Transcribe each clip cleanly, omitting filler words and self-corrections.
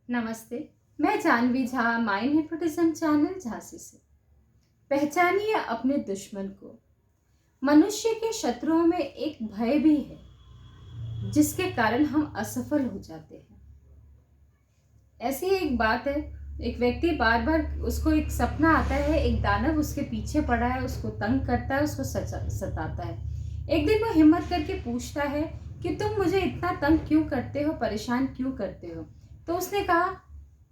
नमस्ते। मैं Janvi Jha, mind hypnotism channel Jhansi से। पहचानिए अपने दुश्मन को। मनुष्य के शत्रुओं में एक भय भी है जिसके कारण हम असफल हो जाते हैं। ऐसी एक बात है, एक व्यक्ति बार बार उसको एक सपना आता है, एक दानव उसके पीछे पड़ा है, उसको तंग करता है, उसको सताता है। एक दिन वो हिम्मत करके पूछता है कि तुम मुझे इतना तंग क्यों करते हो, परेशान क्यों करते हो। तो उसने कहा,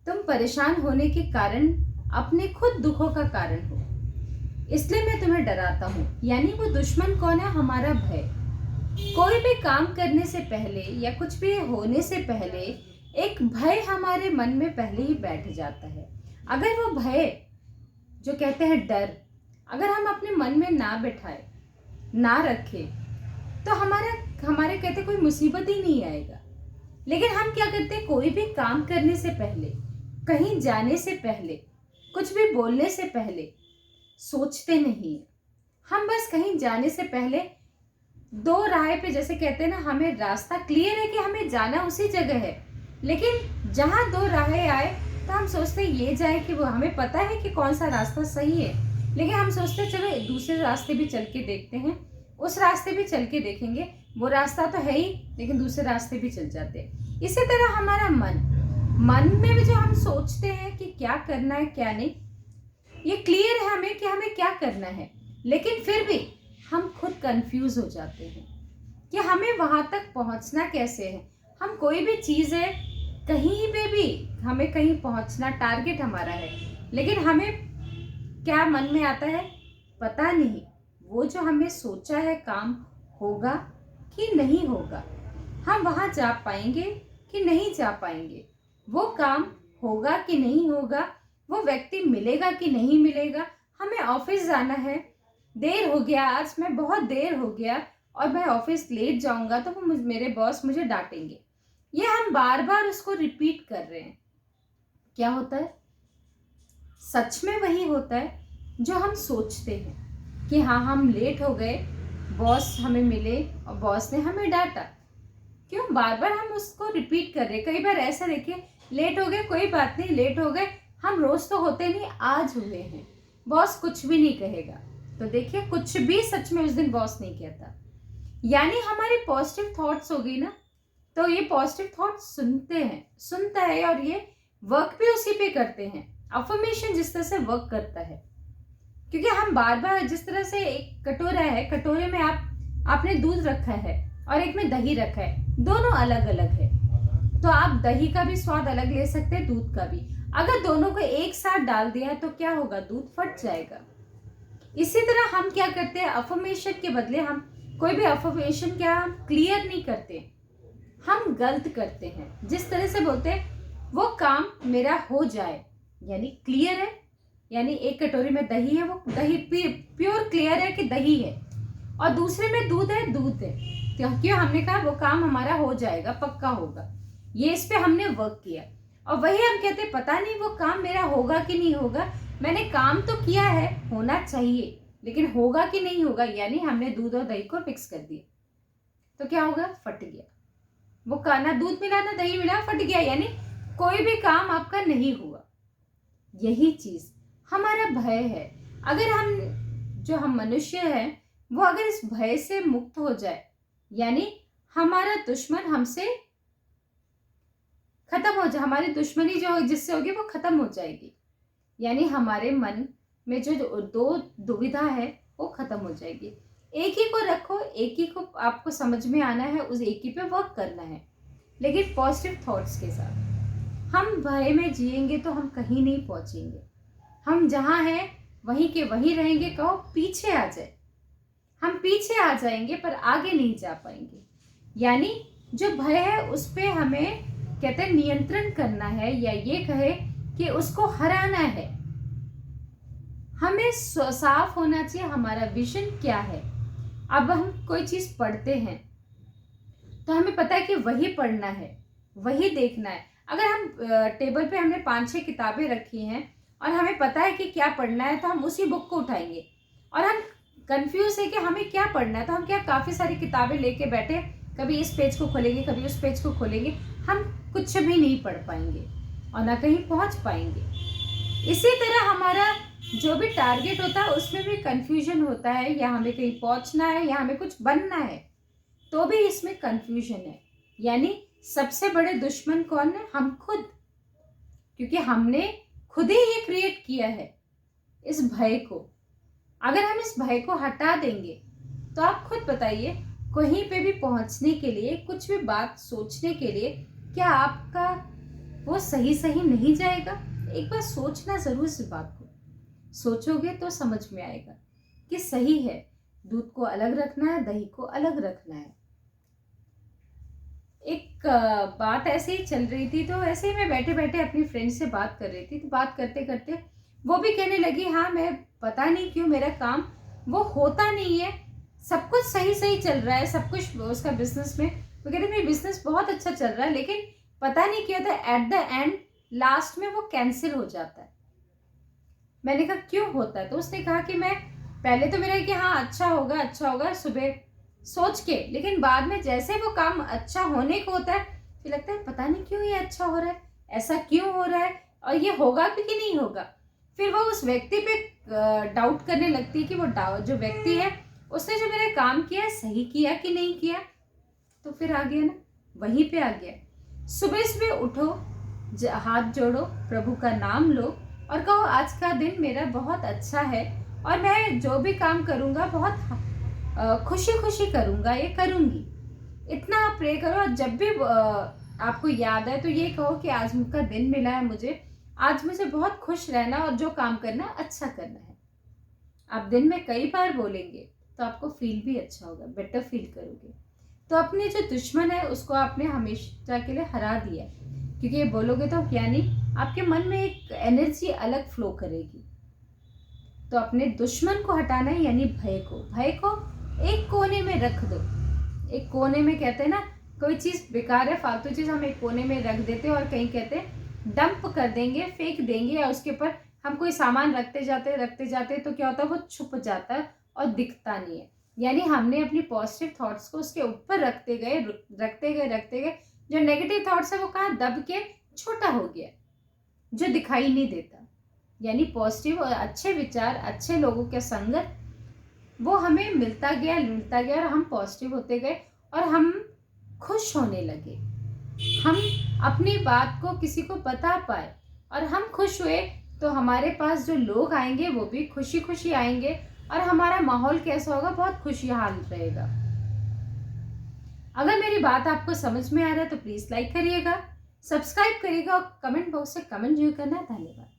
तुम परेशान होने के कारण अपने खुद दुखों का कारण हो, इसलिए मैं तुम्हें डराता हूँ। यानी वो दुश्मन कौन है? हमारा भय। कोई भी काम करने से पहले या कुछ भी होने से पहले एक भय हमारे मन में पहले ही बैठ जाता है। अगर वो भय, जो कहते हैं डर, अगर हम अपने मन में ना बैठाए, ना रखे, तो हमारे कहते कोई मुसीबत ही नहीं आएगा। लेकिन हम क्या करते हैं, कोई भी काम करने से पहले, कहीं जाने से पहले, कुछ भी बोलने से पहले सोचते नहीं है। हम बस कहीं जाने से पहले दो राह पे, जैसे कहते हैं ना, हमें रास्ता क्लियर है कि हमें जाना उसी जगह है, लेकिन जहां दो राहें आए तो हम सोचते हैं ये जाए, कि वो हमें पता है कि कौन सा रास्ता सही है, लेकिन हम सोचते हैं चलो दूसरे रास्ते भी चल के देखते हैं, उस रास्ते भी चल के देखेंगे, वो रास्ता तो है ही, लेकिन दूसरे रास्ते भी चल जाते हैं। इसी तरह हमारा मन में भी जो हम सोचते हैं कि क्या करना है क्या नहीं, ये क्लियर है हमें कि हमें क्या करना है, लेकिन फिर भी हम खुद कंफ्यूज हो जाते हैं कि हमें वहां तक पहुंचना कैसे है। हम कोई भी चीज़ है, कहीं पे भी हमें कहीं पहुंचना, टारगेट हमारा है, लेकिन हमें क्या मन में आता है पता नहीं। वो जो हमें सोचा है काम होगा कि नहीं होगा, हम वहां जा पाएंगे कि नहीं जा पाएंगे, वो काम होगा कि नहीं होगा, वो व्यक्ति मिलेगा कि नहीं मिलेगा। हमें ऑफिस जाना है, देर हो गया, आज मैं बहुत देर हो गया और मैं ऑफिस लेट जाऊंगा तो वो मेरे बॉस मुझे डांटेंगे। ये हम बार बार उसको रिपीट कर रहे हैं। क्या होता है? सच में वही होता है जो हम सोचते हैं कि हाँ, हम लेट हो गए, बॉस हमें मिले और बॉस ने हमें डांटा। क्यों बार बार हम उसको रिपीट कर रहे हैं? कई बार ऐसा देखिए, लेट हो गए, कोई बात नहीं, लेट हो गए, हम रोज तो होते नहीं, आज हुए हैं, बॉस कुछ भी नहीं कहेगा। तो देखिए, कुछ भी सच में उस दिन बॉस नहीं कहता। यानी हमारी पॉजिटिव थॉट्स हो गई ना, तो ये पॉजिटिव थॉट्स सुनता है और ये वर्क भी उसी पे करते हैं। अफर्मेशन जिस तरह से वर्क करता है, क्योंकि हम बार बार, जिस तरह से एक कटोरा है, कटोरे में आपने दूध रखा है और एक में दही रखा है, दोनों अलग अलग है, तो आप दही का भी स्वाद अलग ले सकते हैं, दूध का भी। अगर दोनों को एक साथ डाल दिया तो क्या होगा? दूध फट जाएगा। इसी तरह हम क्या करते हैं, अफर्मेशन के बदले हम कोई भी अफर्मेशन क्या हम क्लियर नहीं करते, हम गलत करते हैं। जिस तरह से बोलते हैं वो काम मेरा हो जाए, यानी क्लियर है, यानी एक कटोरी में दही है, वो दही प्योर क्लियर है कि दही है, और दूसरे में दूध है, तो क्यों हमने कहा वो काम हमारा हो जाएगा, पक्का होगा, ये इस पे हमने वर्क किया। और वही हम कहते पता नहीं वो काम मेरा होगा कि नहीं होगा, मैंने काम तो किया है, होना चाहिए, लेकिन होगा कि नहीं होगा, यानी हमने दूध और दही को मिक्स कर दिया, तो क्या होगा? फट गया। वो का ना दूध मिला ना दही मिला, फट गया, यानी कोई भी काम आपका नहीं हुआ। यही चीज हमारा भय है। अगर हम मनुष्य हैं, वो अगर इस भय से मुक्त हो जाए, यानी हमारा दुश्मन हमसे खत्म हो जाए, हमारी दुश्मनी जो जिससे होगी वो खत्म हो जाएगी, यानी हमारे मन में जो दो दुविधा है वो खत्म हो जाएगी। एक ही को रखो, एक ही को आपको समझ में आना है, उस एक ही पे वर्क करना है, लेकिन पॉजिटिव थॉट्स के साथ। हम भय में जिएंगे तो हम कहीं नहीं पहुंचेंगे, हम जहां हैं वहीं के वहीं रहेंगे। कहो पीछे आ जाए, हम पीछे आ जाएंगे पर आगे नहीं जा पाएंगे। यानी जो भय है उस पे हमें, कहते हैं, नियंत्रण करना है, या ये कहे कि उसको हराना है। हमें साफ होना चाहिए हमारा विजन क्या है। अब हम कोई चीज पढ़ते हैं तो हमें पता है कि वही पढ़ना है, वही देखना है। अगर हम टेबल पे हमने 5-6 किताबें रखी हैं और हमें पता है कि क्या पढ़ना है, तो हम उसी बुक को उठाएंगे। और हम कंफ्यूज है कि हमें क्या पढ़ना है, तो हम क्या काफ़ी सारी किताबें लेके बैठे, कभी इस पेज को खोलेंगे, कभी उस पेज को खोलेंगे, हम कुछ भी नहीं पढ़ पाएंगे। और ना कहीं पहुंच पाएंगे। इसी तरह हमारा जो भी टारगेट होता है उसमें भी कंफ्यूजन होता है, या हमें कहीं पहुंचना है या हमें कुछ बनना है, तो भी इसमें कंफ्यूजन है। यानी सबसे बड़े दुश्मन कौन है? हम खुद, क्योंकि हमने खुद ही ये क्रिएट किया है इस भय को। अगर हम इस भय को हटा देंगे तो आप खुद बताइए, कहीं पे भी पहुंचने के लिए, कुछ भी बात सोचने के लिए, क्या आपका वो सही सही नहीं जाएगा? एक बार सोचना जरूर इस बात को। सोचोगे तो समझ में आएगा कि सही है, दूध को अलग रखना है, दही को अलग रखना है। एक बात ऐसे ही चल रही थी, तो ऐसे ही मैं बैठे बैठे अपनी फ्रेंड से बात कर रही थी। तो बात करते करते वो भी कहने लगी, हाँ मैं पता नहीं क्यों मेरा काम वो होता नहीं है, सब कुछ सही सही चल रहा है, सब कुछ उसका बिजनेस में, वो कहते मेरा बिजनेस बहुत अच्छा चल रहा है, लेकिन पता नहीं क्या होता है, एट द एंड लास्ट में वो कैंसिल हो जाता है। मैंने कहा क्यों होता है? तो उसने कहा कि मैं पहले तो मेरा कि हाँ अच्छा होगा सुबह सोच के, लेकिन बाद में जैसे वो काम अच्छा होने को होता है फिर लगता है पता नहीं क्यों ये अच्छा हो रहा है, ऐसा क्यों हो रहा है, और ये होगा भी कि नहीं होगा। फिर वो उस व्यक्ति पे डाउट करने लगती है कि वो जो व्यक्ति है उसने जो मेरा काम किया सही किया कि नहीं किया। तो फिर आ गया ना, वहीं पे आ गया। सुबह सुबह उठो, हाथ जोड़ो, प्रभु का नाम लो और कहो आज का दिन मेरा बहुत अच्छा है और मैं जो भी काम करूँगा बहुत खुशी खुशी करूँगा, ये करूँगी। इतना आप प्रे करो। और जब भी आपको याद है तो ये कहो कि आज का दिन मिला है मुझे, आज मुझे बहुत खुश रहना और जो काम करना अच्छा करना है। आप दिन में कई बार बोलेंगे तो आपको फील भी अच्छा होगा, बेटर फील करोगे। तो अपने जो दुश्मन है उसको आपने हमेशा के लिए हरा दिया, क्योंकि ये बोलोगे तो यानी आपके मन में एक एनर्जी अलग फ्लो करेगी। तो अपने दुश्मन को हटाना है, यानी भय को एक कोने में रख दो। एक कोने में, कहते हैं ना कोई चीज बेकार है, फालतू चीज हम एक कोने में रख देते हैं और कहीं कहते हैं डंप कर देंगे, फेंक देंगे, या उसके ऊपर हम कोई सामान रखते जाते तो क्या होता है वो छुप जाता है और दिखता नहीं है। यानी हमने अपनी पॉजिटिव थॉट्स को उसके ऊपर रखते गए, जो नेगेटिव थॉट्स है वो कहाँ दब के छोटा हो गया, जो दिखाई नहीं देता। यानी पॉजिटिव और अच्छे विचार, अच्छे लोगों के संगत वो हमें मिलता गया और हम पॉजिटिव होते गए और हम खुश होने लगे। हम अपनी बात को किसी को बता पाए और हम खुश हुए, तो हमारे पास जो लोग आएंगे वो भी खुशी खुशी आएंगे और हमारा माहौल कैसा होगा? बहुत खुशहाल रहेगा। अगर मेरी बात आपको समझ में आ रहा है तो प्लीज लाइक करिएगा, सब्सक्राइब करिएगा और कमेंट बॉक्स से कमेंट जरूर करना। धन्यवाद।